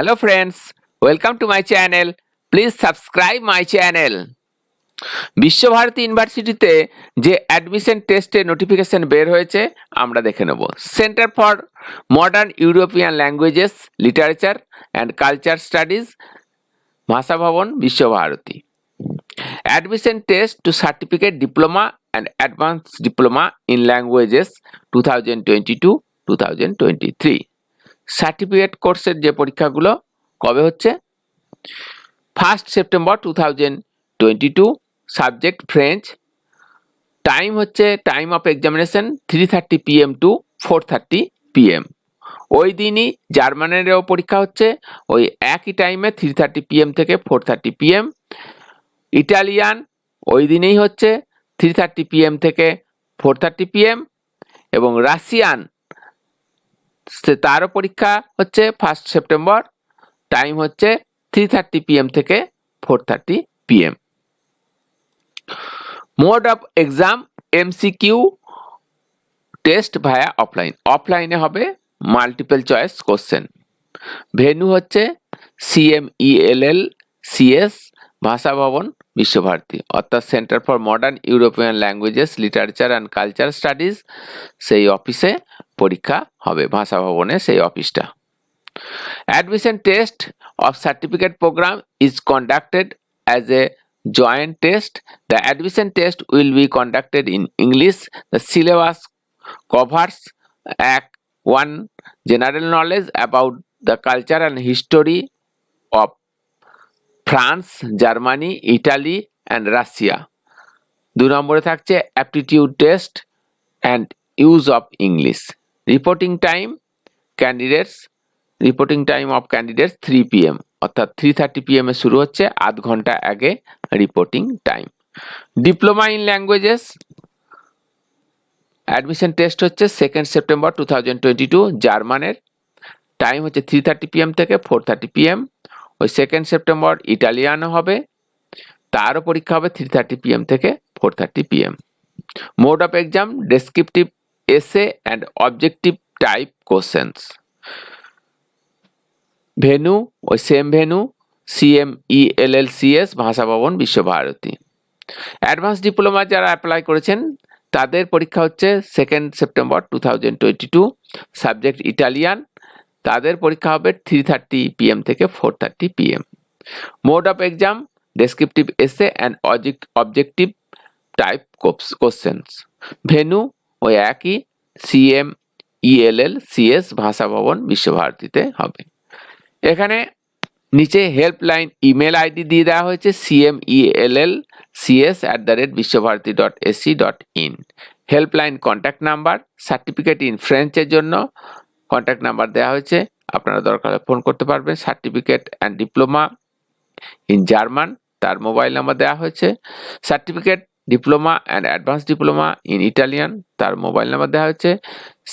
Hello friends, welcome to my channel. Please subscribe my channel. Visva Bharati ইউনিভার্সিটিতে যে admission টেস্টের notification বের হয়েছে আমরা দেখে নেব। Centre for modern European languages, literature and culture studies, ভাষা ভবন, Visva Bharati. Admission test to certificate diploma and advance diploma in languages 2022-2023। Certificate কোর্সের যে পরীক্ষাগুলো কবে হচ্ছে? 1 সেপ্টেম্বর 2022, সাবজেক্ট ফ্রেঞ্চ। টাইম হচ্ছে time of examination 3:30 PM to 4:30 PM। ওই দিনই জার্মানেরও পরীক্ষা হচ্ছে, ওই একই টাইমে 3:30 PM থেকে 4:30 PM। ইটালিয়ান ওই দিনেই হচ্ছে 3:30 PM থেকে 4:30 PM। এবং রাশিয়ান তারও পরীক্ষা হচ্ছে 1 সেপ্টেম্বর, টাইম হচ্ছে 3:30 PM থেকে 4:30 PM। Mode of exam MCQ test via offline. অফলাইনে হবে মাল্টিপল চয়েস কোশ্চেন। ভেন্যু হচ্ছে CMELLCS, ভাষা ভবন, বিশ্বভারতী, অর্থাৎ centre for modern European languages, literature and culture studies, সেই অফিসে পরীক্ষা হবে, ভাষা ভবনে সেই অফিসটা। Admission test of certificate program is conducted as a joint test. The admission test will be conducted in English. The syllabus covers Act 1 general knowledge about the culture and history of France, Germany, Italy and Russia. 2 নম্বরে থাকছে aptitude test and use of English. Reporting time of candidates 3 PM, অর্থাৎ 3:30 PM এ শুরু হচ্ছে, আধ ঘন্টা আগে reporting time. Diploma in languages admission test হচ্ছে 2 September 2022, জার্মানের, time হচ্ছে 3:30 PM থেকে 4:30 PM। ওই 2 সেপ্টেম্বর ইটালিয়ানও হবে, তারও পরীক্ষা হবে 3:30 PM থেকে 4:30 PM। Mode of exam descriptive essay and objective type questions. Venue ওই সেম ভেন্যু CMELLCS, ভাষা ভবন, বিশ্বভারতী। অ্যাডভান্স ডিপ্লোমা যারা অ্যাপ্লাই করেছেন তাদের পরীক্ষা হচ্ছে 2 সেপ্টেম্বর 2022, সাবজেক্ট ইটালিয়ান, তাদের পরীক্ষা হবে 3:30 PM থেকে 4:30 PM। Mode of exam descriptive essay and objective type questions. Venue ওই একই CMELLCS, ভাষা ভবন, বিশ্বভারতীতে হবে। এখানে নিচে হেল্পলাইন ইমেল আইডি দিয়ে দেওয়া হয়েছে CMELLCS@visvabharati.ac.in। Helpline contact number, certificate in ফ্রেঞ্চের জন্য কন্ট্যাক্ট নাম্বার দেওয়া হয়েছে, আপনারা দরকার হলে ফোন করতে পারবেন। Certificate and diploma in German, তার মোবাইল নাম্বার দেওয়া হয়েছে। Certificate diploma and advance diploma in Italian, তার মোবাইল নাম্বার দেওয়া হয়েছে।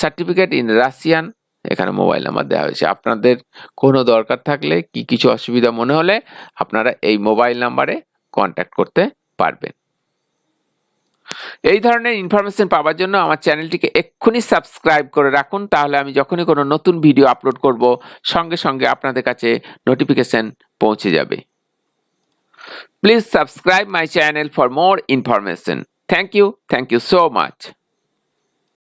সার্টিফিকেট ইন রাশিয়ান, এখানে মোবাইল নাম্বার দেওয়া হয়েছে। আপনাদের কোনো দরকার থাকলে কি কিছু অসুবিধা মনে হলে আপনারা এই মোবাইল নাম্বারে কন্ট্যাক্ট করতে পারবেন। এই ধরনের ইনফরমেশন পাওয়ার জন্য আমার চ্যানেলটিকে এক্ষুনি সাবস্ক্রাইব করে রাখুন, তাহলে আমি যখনই কোনো নতুন ভিডিও আপলোড করব সঙ্গে সঙ্গে আপনাদের কাছে নোটিফিকেশন পৌঁছে যাবে। Please subscribe my channel for more information. Thank you so much.